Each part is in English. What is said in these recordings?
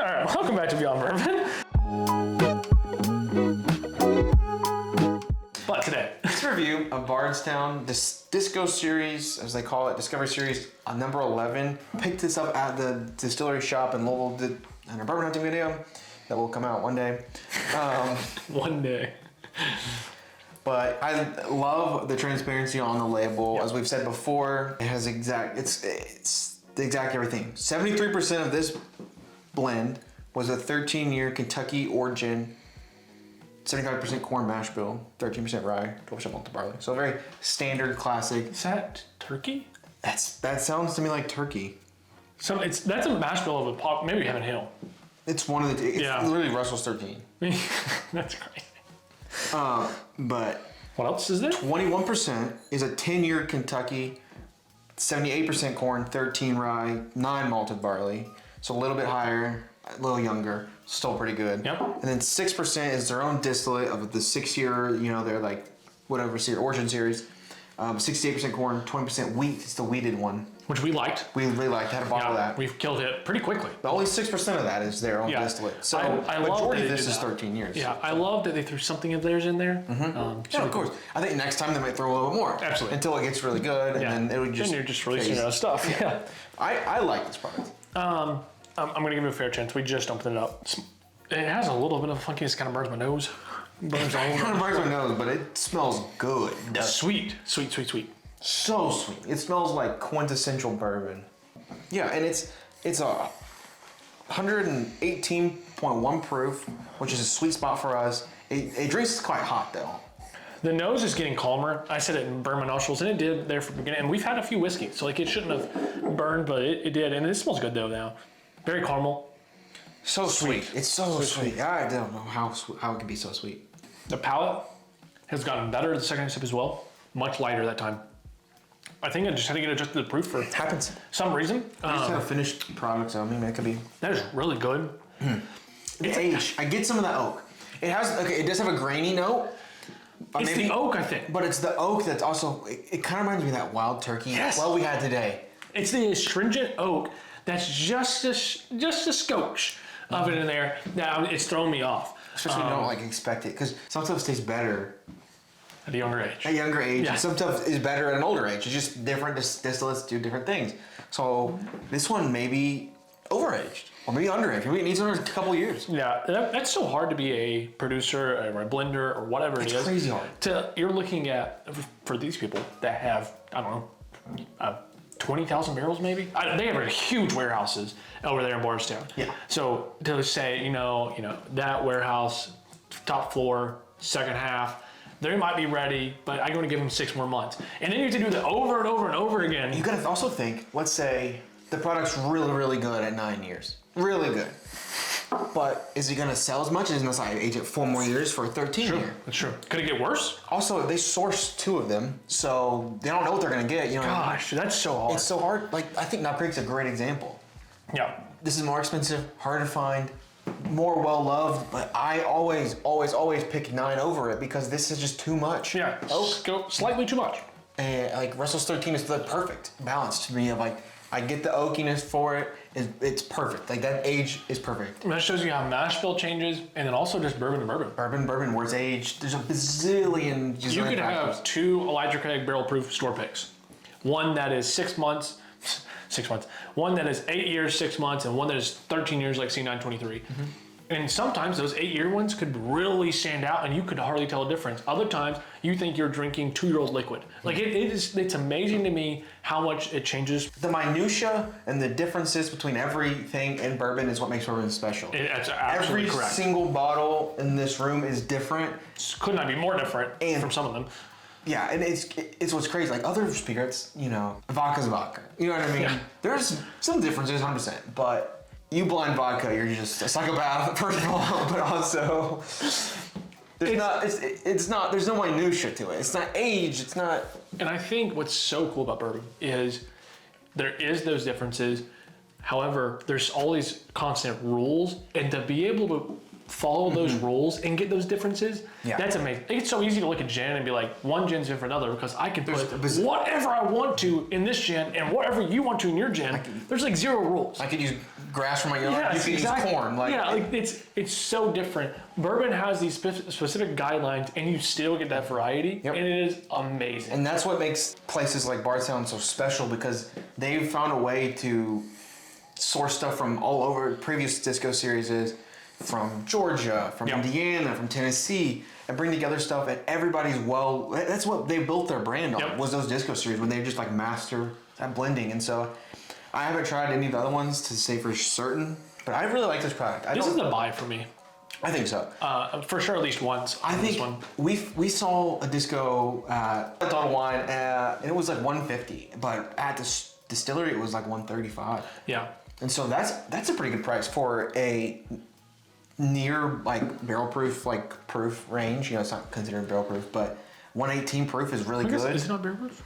All right, welcome back to Beyond Bourbon. But today, let's review a Bardstown Disco Series, as they call it, Discovery Series, number 11. Picked this up at the distillery shop in Louisville, did a bourbon hunting video that will come out one day. One day. But I love the transparency on the label. Yep. As we've said before, it has it's the exact everything. 73% of this blend was a 13-year Kentucky origin, 75% corn mash bill, 13% rye, 12% malted barley. So a very standard classic. Is that turkey? That sounds to me like turkey. So that's a mash bill of a maybe Heaven Hill. It's one of the. It's literally Russell's 13. That's crazy. But what else is there? 21% is a 10-year Kentucky, 78% corn, 13 rye, 9 malted barley. So a little bit higher, a little younger, still pretty good. Yep. And then 6% is their own distillate of the 6-year, they're like whatever origin series. 68% corn, 20% wheat. It's the wheated one. Which we liked. We really liked. Had a bottle of that. We've killed it pretty quickly. But only 6% of that is their own distillate. So I majority of love this is 13 years. Yeah, I love that they threw something of theirs in there. Mm-hmm. Yeah, of course. I think next time they might throw a little bit more. Absolutely. Until it gets really good, and then it would just. Then you're just releasing your own stuff. Yeah. I like this product. I'm gonna give it a fair chance. We just opened it up. It has a little bit of funkiness, kind of burns my nose. Burns my nose, but it smells good. Sweet. So sweet. It smells like quintessential bourbon. Yeah, and it's a 118.1 proof, which is a sweet spot for us. It drinks quite hot though. The nose is getting calmer. I said it in burn my nostrils, and it did there from the beginning. And we've had a few whiskeys, so like it shouldn't have burned, but it did. And it smells good though now. Very caramel. So sweet. It's so sweet. I don't know how it can be so sweet. The palate has gotten better the second sip as well. Much lighter that time. I think I just had to get adjusted to the proof for some reason. I just have a finished product, so I mean, it could be. That is really good. It's aged. I get some of that oak. It does have a grainy note. It's the oak, I think. But it's the oak that's also, it kind of reminds me of that wild turkey. Yes. Well, we had today. It's the astringent oak that's just a scotch of it in there. Now it's thrown me off. Especially when you don't expect it, because some stuff tastes better at a younger age. Yeah. And some stuff is better at an older age. It's just different distillates do different things. So this one may be overaged or maybe underaged. Maybe it needs another couple of years. Yeah, that's so hard to be a producer or a blender or whatever it is. It's crazy hard. You're looking at, for these people that have, I don't know, 20,000 barrels maybe? They have huge warehouses over there in Bardstown. Yeah. So to say, that warehouse, top floor, second half, they might be ready, but I'm going to give them 6 more months. And then you have to do that over and over and over again. You got to also think, let's say the product's really, really good at 9 years. Really good. But is it going to sell as much? Unless I age it 4 more years for a 13-year. That's true. Could it get worse? Also, they source 2 of them, so they don't know what they're going to get. Gosh, that's so hard. It's so hard. I think Knob Creek's a great example. Yeah. This is more expensive, harder to find, more well-loved, but I always pick 9 over it because this is just too much. Yeah, oak, slightly too much. And Russell's 13 is the perfect balance to me of I get the oakiness for it. It's perfect. That age is perfect. And that shows you how mash bill changes, and then also just bourbon to bourbon. Bourbon, where it's aged. There's a bazillion. You could have 2 Elijah Craig barrel proof store picks. One that is 6 months. One that is 8 years, 6 months, and one that is 13 years, like C923. Mm-hmm. And sometimes those 8-year ones could really stand out, and you could hardly tell a difference. Other times, you think you're drinking 2-year-old liquid. It's amazing to me how much it changes. The minutia and the differences between everything in bourbon is what makes bourbon special. That's absolutely correct. Every single bottle in this room is different. Could not be more different from some of them. Yeah, and it's what's crazy. Other spirits, vodka's vodka. You know what I mean? Yeah. There's some differences, 100%, but you blind vodka, you're just a psychopath, first of all, but also there's no minutia to it. It's not age, it's not. And I think what's so cool about bourbon is there is those differences. However, there's all these constant rules, and to be able to follow those rules and get those differences, that's amazing. It's so easy to look at gin and be like, one gin's different from another because I can put whatever I want to in this gin and whatever you want to in your gin. There's 0 rules. I could use grass from my yard. Yes, you can use corn. Like, yeah, like it's so different. Bourbon has these specific guidelines, and you still get that variety, and it is amazing. And that's what makes places like Bardstown so special, because they've found a way to source stuff from all over. Previous disco series is from Georgia, from Indiana, from Tennessee, and bring together stuff, and everybody's that's what they built their brand on, was those disco series, when they just like master that blending. And so I haven't tried any of the other ones to say for certain, but I really like this product. This is the buy for me. I think so. For sure, at least once. I think we saw a disco Total Wine, and it was like $150, but at the distillery it was like $135. Yeah. And so that's a pretty good price for a near like barrel proof proof range. You know, it's not considered barrel proof, but 118 proof is really good. Is it not barrel proof?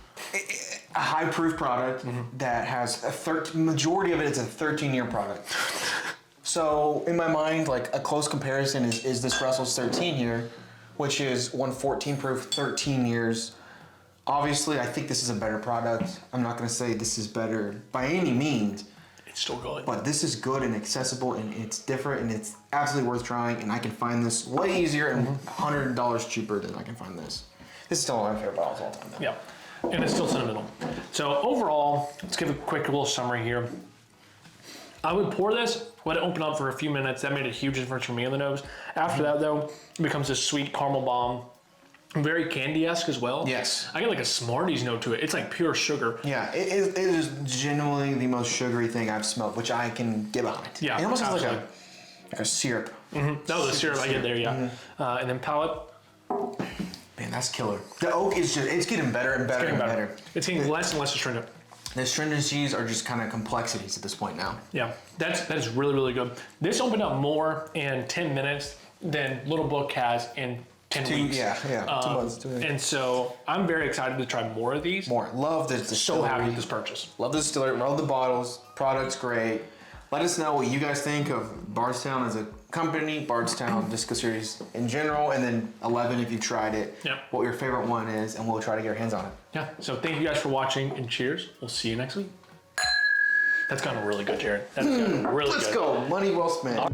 A high proof product that has majority of it is a 13-year product. So in my mind, like a close comparison is this Russell's 13 year, which is 114 proof, 13 years. Obviously, I think this is a better product. I'm not going to say this is better by any means. It's still good. But this is good and accessible, and it's different, and it's absolutely worth trying. And I can find this way easier and $100 cheaper than I can find this. This is still one of my favorite bottles of all time, though. Yeah, and it's still sentimental. So overall, let's give a quick little summary here. I would pour this, let it open up for a few minutes. That made a huge difference for me in the nose. After that, though, it becomes this sweet caramel bomb. Very candy-esque as well. Yes. I get like a Smarties note to it. It's like pure sugar. Yeah, it is genuinely the most sugary thing I've smelled, which I can get behind. Yeah, it almost has absolutely. like a syrup. That was the syrup I get there, yeah. And then palate. Man, that's killer. The oak is it's getting better and better and better. It's getting less and less astringent. The astringencies are just kind of complexities at this point now. Yeah, that is really, really good. This opened up more in 10 minutes than Little Book has in 10 weeks. Yeah, 2 months. And so I'm very excited to try more of these. Love this distillery. So happy with this purchase. Love the distillery. Love the bottles. Product's great. Let us know what you guys think of Bardstown as a company, Bardstown Disco Series in general, and then 11 if you've tried it. Yep. What your favorite one is, and we'll try to get our hands on it. Yeah, so thank you guys for watching, and cheers. We'll see you next week. That's gotten really good, Jared. That's gotten really good. Let's go. Money well spent.